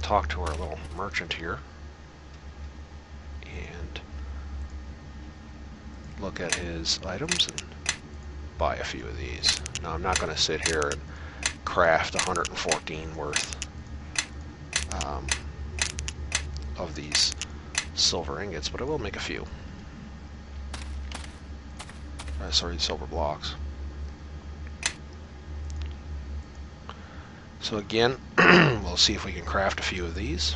talk to our little merchant here and look at his items and buy a few of these. Now, I'm not going to sit here and craft 114 worth of these silver ingots, but I will make a few. Sorry, silver blocks. So again, we'll see if we can craft a few of these.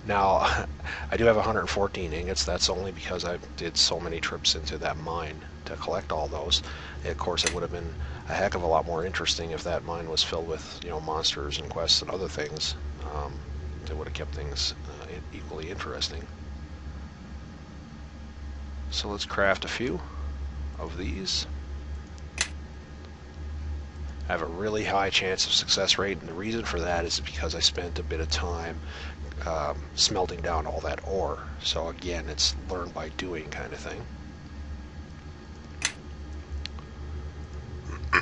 Now, I do have 114 ingots. That's only because I did so many trips into that mine to collect all those. And of course, it would have been a heck of a lot more interesting if that mine was filled with, you know, monsters and quests and other things. That would have kept things equally interesting. So let's craft a few of these. I have a really high chance of success rate, and the reason for that is because I spent a bit of time smelting down all that ore. So again, it's learn by doing kind of thing.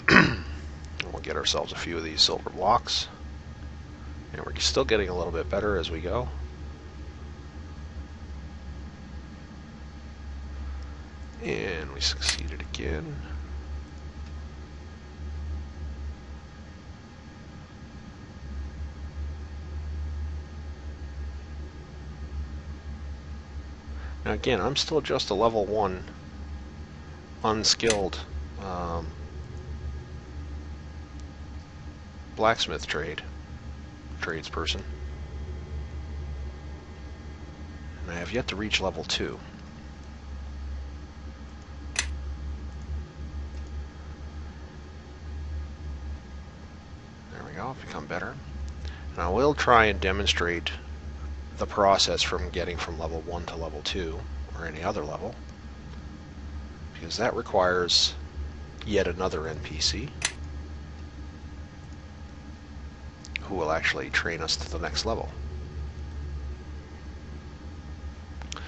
And we'll get ourselves a few of these silver blocks. And we're still getting a little bit better as we go. And we succeeded again. Now again, I'm still just a level 1 unskilled blacksmith tradesperson. And I have yet to reach level 2. There we go, I've become better. And I will try and demonstrate the process from getting from level 1 to level 2, or any other level, because that requires yet another NPC who will actually train us to the next level.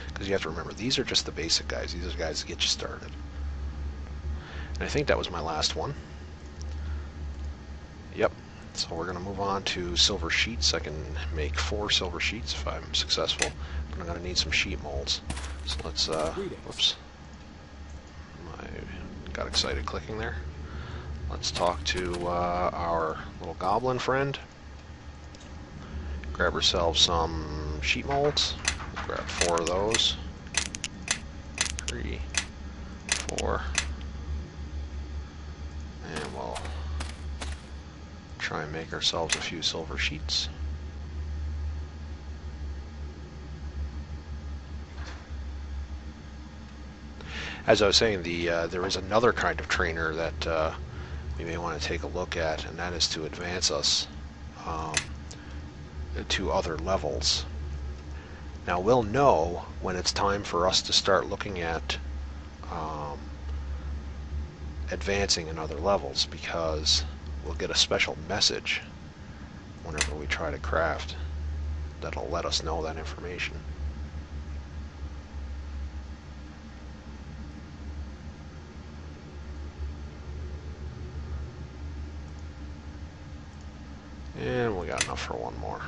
Because you have to remember, these are just the basic guys. These are guys that get you started. And I think that was my last one. Yep. So we're going to move on to silver sheets. I can make 4 silver sheets if I'm successful, but I'm going to need some sheet molds. So let's, whoops. I got excited clicking there. Let's talk to our little goblin friend. Grab ourselves some sheet molds. Grab 4 of those. 3, 4. And we'll try and make ourselves a few silver sheets. As I was saying, there is another kind of trainer that we may want to take a look at, and that is to advance us to other levels. Now we'll know when it's time for us to start looking at advancing in other levels, because we'll get a special message whenever we try to craft that'll let us know that information. And we got enough for one more.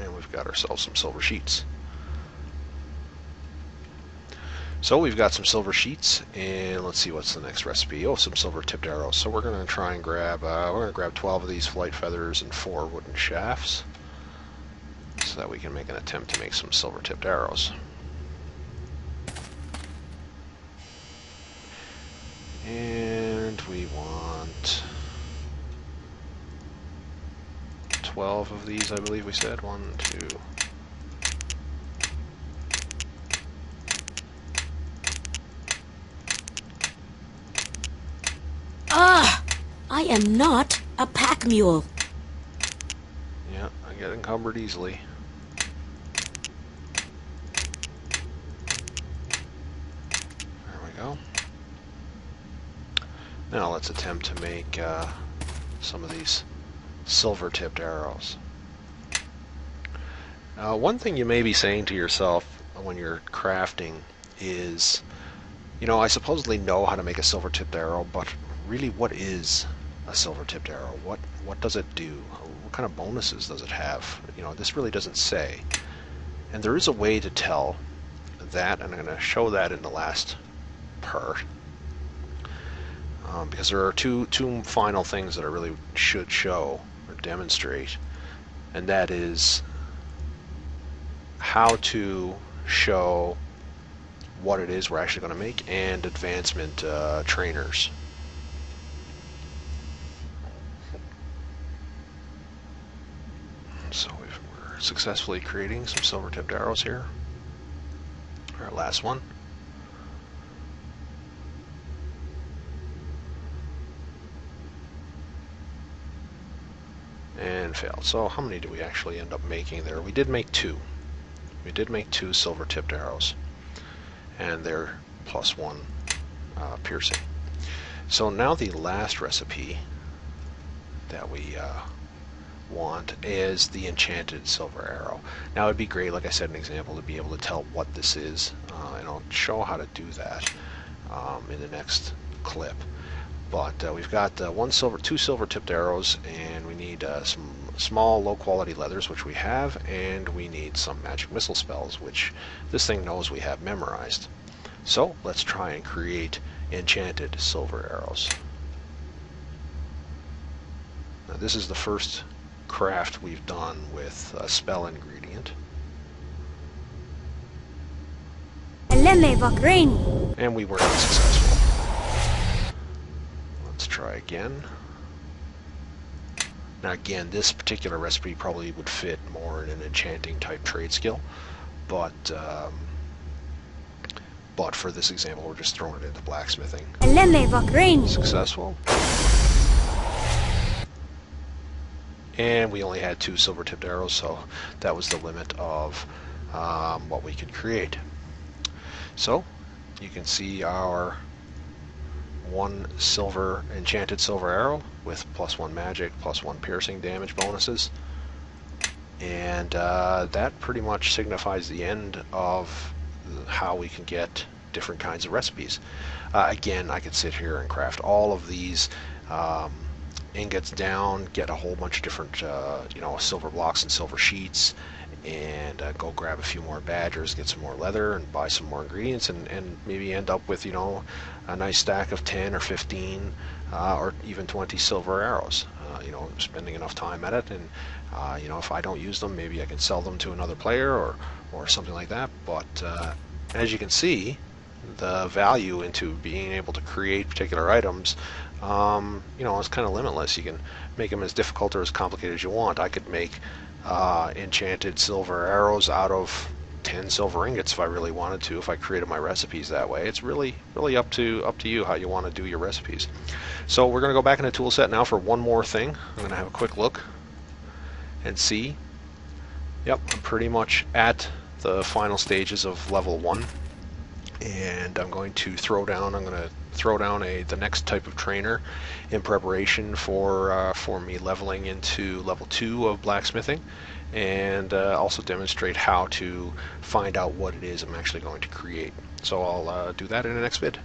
And we've got ourselves some silver sheets. So we've got some silver sheets, and let's see what's the next recipe. Oh, some silver tipped arrows. So we're going to try and grab, 12 of these flight feathers and 4 wooden shafts, so that we can make an attempt to make some silver tipped arrows. And we want 12 of these, I believe we said. 1, 2. I am not a pack mule. Yeah, I get encumbered easily. There we go. Now let's attempt to make some of these silver-tipped arrows. One thing you may be saying to yourself when you're crafting is, you know, I supposedly know how to make a silver-tipped arrow, but really, what is a silver-tipped arrow? What does it do? What kind of bonuses does it have? You know, this really doesn't say. And there is a way to tell that, and I'm going to show that in the last part. Because there are two final things that I really should show or demonstrate, and that is how to show what it is we're actually going to make and advancement trainers. So we're successfully creating some silver-tipped arrows here. Our last one. And failed. So how many do we actually end up making there? We did make 2. We did make 2 silver-tipped arrows, and they're +1 piercing. So now the last recipe that we want is the enchanted silver arrow. Now it'd be great, like I said, an example to be able to tell what this is, and I'll show how to do that in the next clip. But we've got 2 silver-tipped arrows, and we need some small, low-quality leathers, which we have, and we need some magic missile spells, which this thing knows we have memorized. So let's try and create enchanted silver arrows. Now this is the first craft we've done with a spell ingredient. And we were not successful. Let's try again. Now again, this particular recipe probably would fit more in an enchanting type trade skill, but for this example we're just throwing it into blacksmithing. Successful. And we only had 2 silver-tipped arrows, so that was the limit of what we could create. So you can see our 1 silver enchanted silver arrow with +1 magic, +1 piercing damage bonuses, and that pretty much signifies the end of how we can get different kinds of recipes. Again, I could sit here and craft all of these ingots down, get a whole bunch of different silver blocks and silver sheets, and go grab a few more badgers, get some more leather, and buy some more ingredients, and maybe end up with a nice stack of 10 or 15 or even 20 silver arrows. Spending enough time at it, and if I don't use them, maybe I can sell them to another player or something like that. But as you can see, the value into being able to create particular items is kind of limitless. You can make them as difficult or as complicated as you want. I could make enchanted silver arrows out of 10 silver ingots if I really wanted to, if I created my recipes that way. It's really up to you how you want to do your recipes. So we're going to go back in the tool set now for one more thing. I'm going to have a quick look and see. Yep, I'm pretty much at the final stages of level 1, and I'm going to throw down the next type of trainer in preparation for me leveling into level 2 of blacksmithing, and also demonstrate how to find out what it is I'm actually going to create. So I'll do that in the next vid.